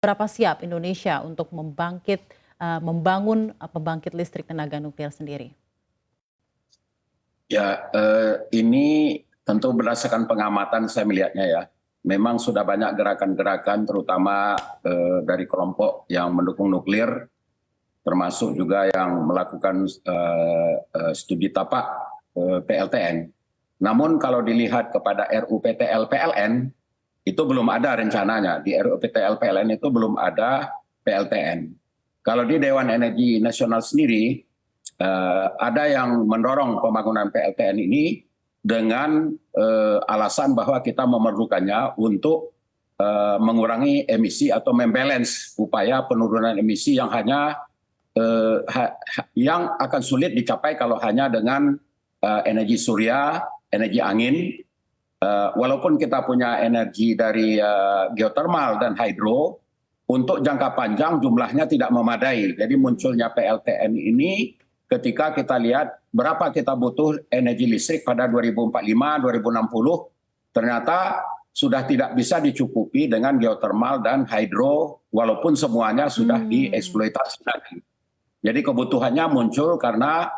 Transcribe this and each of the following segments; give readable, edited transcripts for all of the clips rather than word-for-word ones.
Berapa siap Indonesia untuk membangun pembangkit listrik tenaga nuklir sendiri? Ya, ini tentu berdasarkan pengamatan saya melihatnya ya. Memang sudah banyak gerakan-gerakan terutama dari kelompok yang mendukung nuklir, termasuk juga yang melakukan studi tapak PLTN. Namun kalau dilihat kepada RUPTL PLN, itu belum ada rencananya. Di RUPTL PLN itu belum ada PLTN. Kalau di Dewan Energi Nasional sendiri, ada yang mendorong pembangunan PLTN ini dengan alasan bahwa kita memerlukannya untuk mengurangi emisi atau membalance upaya penurunan emisi yang yang akan sulit dicapai kalau hanya dengan energi surya, energi angin. Walaupun kita punya energi dari geothermal dan hidro, untuk jangka panjang jumlahnya tidak memadai. Jadi munculnya PLTN ini ketika kita lihat berapa kita butuh energi listrik pada 2045, 2060, ternyata sudah tidak bisa dicukupi dengan geothermal dan hidro, walaupun semuanya sudah dieksploitasi lagi. Jadi kebutuhannya muncul karena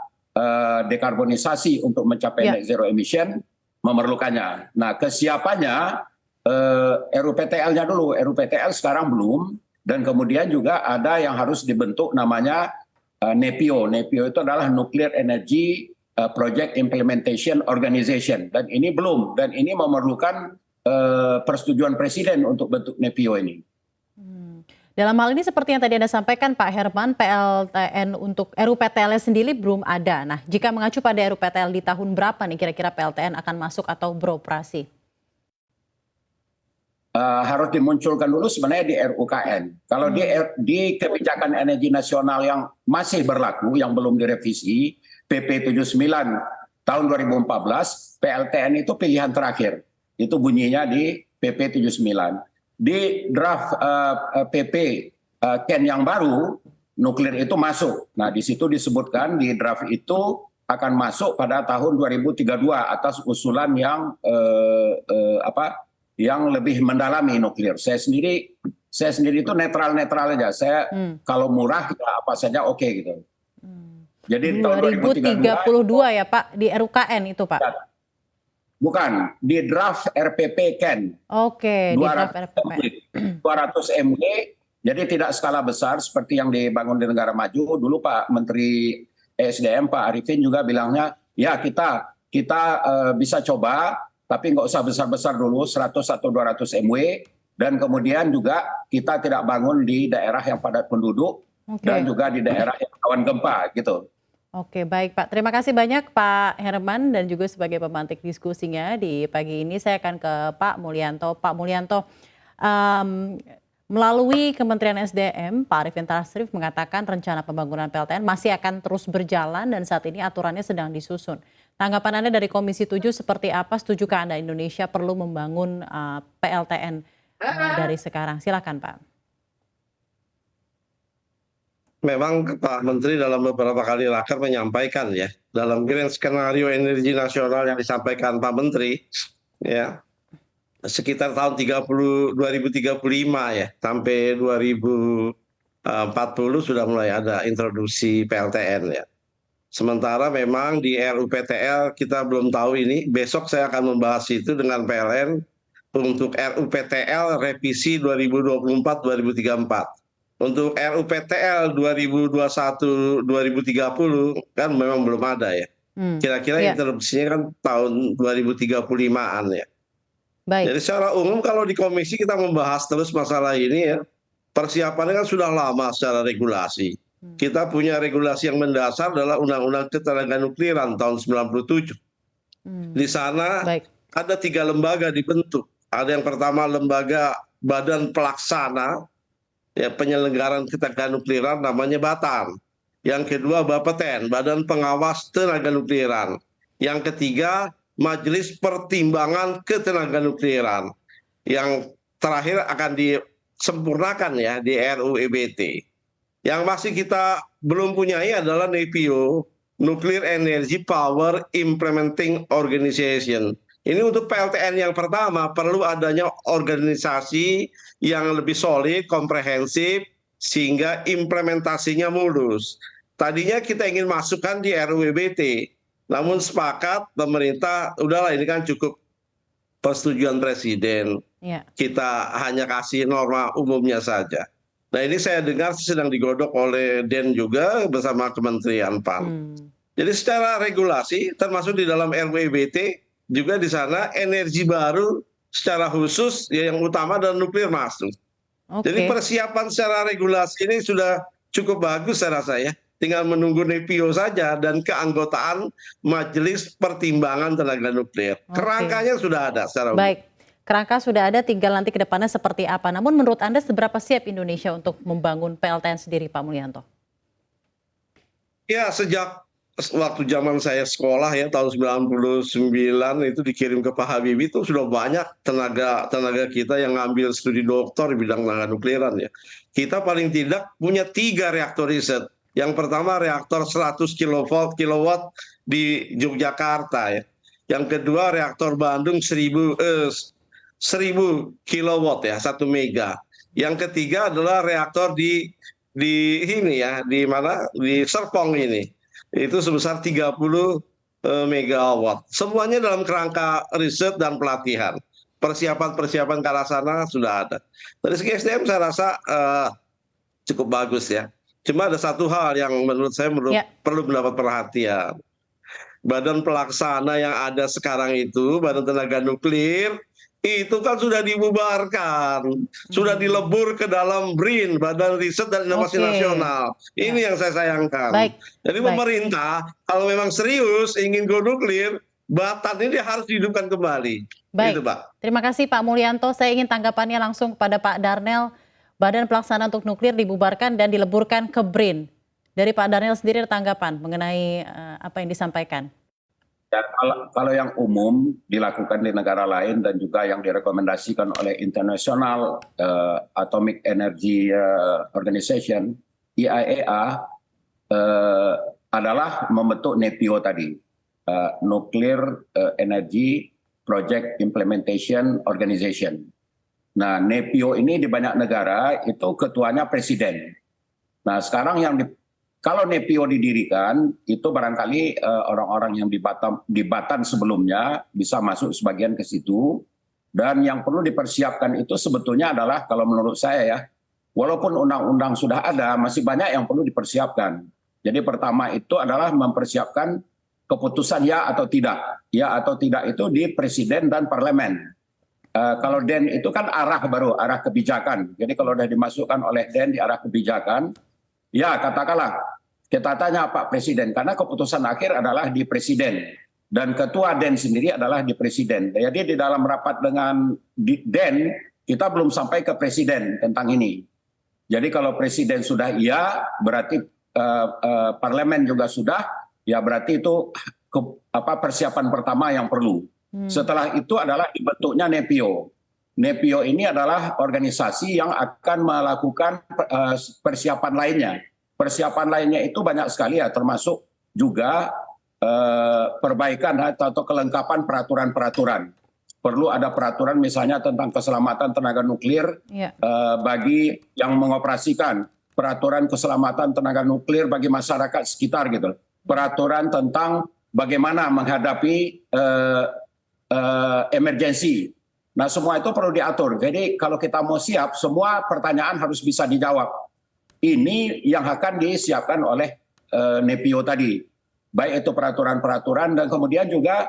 dekarbonisasi untuk mencapai net zero emission memerlukannya. Nah, kesiapannya RUPTL-nya dulu. RUPTL sekarang belum, dan kemudian juga ada yang harus dibentuk namanya NEPIO. NEPIO itu adalah Nuclear Energy Project Implementation Organization, dan ini belum, dan ini memerlukan persetujuan presiden untuk bentuk NEPIO ini. Dalam hal ini seperti yang tadi Anda sampaikan Pak Herman, PLTN untuk RUPTL sendiri belum ada. Nah, jika mengacu pada RUPTL di tahun berapa nih kira-kira PLTN akan masuk atau beroperasi? Harus dimunculkan dulu sebenarnya di RUKN. Kalau di kebijakan energi nasional yang masih berlaku, yang belum direvisi, PP 79 tahun 2014, PLTN itu pilihan terakhir. Itu bunyinya di PP 79. Di draft PP Ken yang baru, nuklir itu masuk. Nah, di situ disebutkan di draft itu akan masuk pada tahun 2032 atas usulan yang lebih mendalami nuklir. Saya sendiri itu netral aja. Saya kalau murah ya apa saja oke gitu. Jadi 2032 ya Pak di RUKN itu Pak? Ya. Bukan, di draft RPP Ken. Oke, di draft RPP. 200 MW, jadi tidak skala besar seperti yang dibangun di negara maju. Dulu Pak Menteri ESDM Pak Arifin juga bilangnya, ya kita bisa coba, tapi nggak usah besar-besar dulu, 100 atau 200 MW. Dan kemudian juga kita tidak bangun di daerah yang padat penduduk, dan juga di daerah yang rawan gempa gitu. Oke, baik Pak. Terima kasih banyak Pak Herman dan juga sebagai pemantik diskusinya di pagi ini. Saya akan ke Pak Mulyanto. Pak Mulyanto, melalui Kementerian SDM, Pak Arifin Tasrif mengatakan rencana pembangunan PLTN masih akan terus berjalan dan saat ini aturannya sedang disusun. Tanggapan Anda dari Komisi 7 seperti apa? Setujukah Anda Indonesia perlu membangun PLTN dari sekarang? Silakan Pak. Memang Pak Menteri dalam beberapa kali raker menyampaikan ya, dalam grand skenario energi nasional yang disampaikan Pak Menteri, ya sekitar tahun 2035 ya, sampai 2040 sudah mulai ada introduksi PLTN ya. Sementara memang di RUPTL kita belum tahu ini, besok saya akan membahas itu dengan PLN untuk RUPTL revisi 2024-2034. Untuk RUPTL 2021-2030 kan memang belum ada ya. Kira-kira introduksinya kan tahun 2035-an ya. Baik. Jadi secara umum kalau di komisi kita membahas terus masalah ini ya, persiapannya kan sudah lama secara regulasi. Kita punya regulasi yang mendasar adalah Undang-Undang Ketenaganukliran tahun 97. Di sana ada 3 lembaga dibentuk. Ada yang pertama lembaga Badan Pelaksana, ya penyelenggaraan ketenaganukliran namanya Batan. Yang kedua Bapeten, Badan Pengawas Tenaga Nukliran. Yang ketiga Majelis Pertimbangan Ketenaganukliran. Yang terakhir akan disempurnakan ya di RUEBT. Yang masih kita belum punyai adalah NEPIO, Nuclear Energy Power Implementing Organization. Ini untuk PLTN yang pertama perlu adanya organisasi yang lebih solid, komprehensif, sehingga implementasinya mulus. Tadinya kita ingin masukkan di RUWBT, namun sepakat pemerintah, udahlah ini kan cukup persetujuan presiden. Ya. Kita hanya kasih norma umumnya saja. Nah ini saya dengar sedang digodok oleh Den juga bersama Kementerian PAN. Jadi secara regulasi termasuk di dalam RWBT juga di sana energi baru secara khusus ya yang utama adalah nuklir masuk. Jadi Oke. persiapan secara regulasi ini sudah cukup bagus saya rasa ya. Tinggal menunggu NEPIO saja dan keanggotaan Majelis Pertimbangan Tenaga Nuklir. Oke. Kerangkanya sudah ada secara umum. Baik, kerangka sudah ada, tinggal nanti ke depannya seperti apa. Namun menurut Anda seberapa siap Indonesia untuk membangun PLTN sendiri, Pak Mulyanto? Ya, sejak waktu zaman saya sekolah ya tahun 99 itu dikirim ke Pak Habibie itu sudah banyak tenaga kita yang ngambil studi doktor di bidang tenaga nukliran ya. Kita paling tidak punya 3 reaktor riset. Yang pertama reaktor 100 kilowatt di Yogyakarta ya. Yang kedua reaktor Bandung 1000 kilowatt ya, 1 mega. Yang ketiga adalah reaktor di ini ya, di mana? Di Serpong ini. Itu sebesar 30 megawatt. Semuanya dalam kerangka riset dan pelatihan. Persiapan-persiapan ke arah sana sudah ada. Dari segi SDM saya rasa cukup bagus ya. Cuma ada satu hal yang menurut saya perlu mendapat perhatian. Badan pelaksana yang ada sekarang itu, Badan Tenaga Nuklir, itu kan sudah dibubarkan, sudah dilebur ke dalam BRIN, Badan Riset dan Inovasi Nasional. Ini yang saya sayangkan. Jadi pemerintah kalau memang serius ingin go nuklir, Batan ini harus dihidupkan kembali. Baik, gitu, Pak. Terima kasih Pak Mulyanto. Saya ingin tanggapannya langsung kepada Pak Darnel. Badan Pelaksana untuk Nuklir dibubarkan dan dileburkan ke BRIN. Dari Pak Darnel sendiri ada tanggapan mengenai apa yang disampaikan? Ya, kalau yang umum dilakukan di negara lain dan juga yang direkomendasikan oleh International Atomic Energy Organization (IAEA) adalah membentuk NEPIO tadi, Nuclear Energy Project Implementation Organization. Nah, NEPIO ini di banyak negara itu ketuanya presiden. Nah, sekarang kalau NEPIO didirikan, itu barangkali orang-orang yang di Batan sebelumnya bisa masuk sebagian ke situ. Dan yang perlu dipersiapkan itu sebetulnya adalah, kalau menurut saya ya, walaupun undang-undang sudah ada, masih banyak yang perlu dipersiapkan. Jadi pertama itu adalah mempersiapkan keputusan ya atau tidak. Ya atau tidak itu di presiden dan parlemen. Kalau DEN itu kan arah kebijakan. Jadi kalau sudah dimasukkan oleh DEN di arah kebijakan, ya katakanlah kita tanya Pak Presiden, karena keputusan akhir adalah di Presiden. Dan ketua DEN sendiri adalah di Presiden. Jadi di dalam rapat dengan DEN, kita belum sampai ke Presiden tentang ini. Jadi kalau Presiden sudah iya, berarti Parlemen juga sudah, ya berarti itu persiapan pertama yang perlu. Setelah itu adalah dibentuknya NEPIO. NEPIO ini adalah organisasi yang akan melakukan persiapan lainnya. Persiapan lainnya itu banyak sekali ya, termasuk juga perbaikan atau kelengkapan peraturan-peraturan. Perlu ada peraturan misalnya tentang keselamatan tenaga nuklir bagi yang mengoperasikan, peraturan keselamatan tenaga nuklir bagi masyarakat sekitar gitu. Peraturan tentang bagaimana menghadapi emergensi. Nah, semua itu perlu diatur. Jadi kalau kita mau siap, semua pertanyaan harus bisa dijawab. Ini yang akan disiapkan oleh NEPIO tadi. Baik itu peraturan-peraturan dan kemudian juga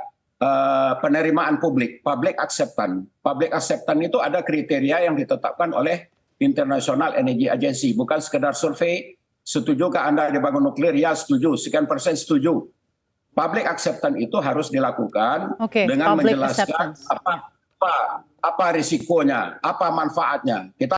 penerimaan publik, public acceptance. Public acceptance itu ada kriteria yang ditetapkan oleh International Energy Agency. Bukan sekedar survei, setujukah Anda dibangun nuklir? Ya, setuju. Sekian persen setuju. Public acceptance itu harus dilakukan dengan menjelaskan apa risikonya, apa manfaatnya. Kita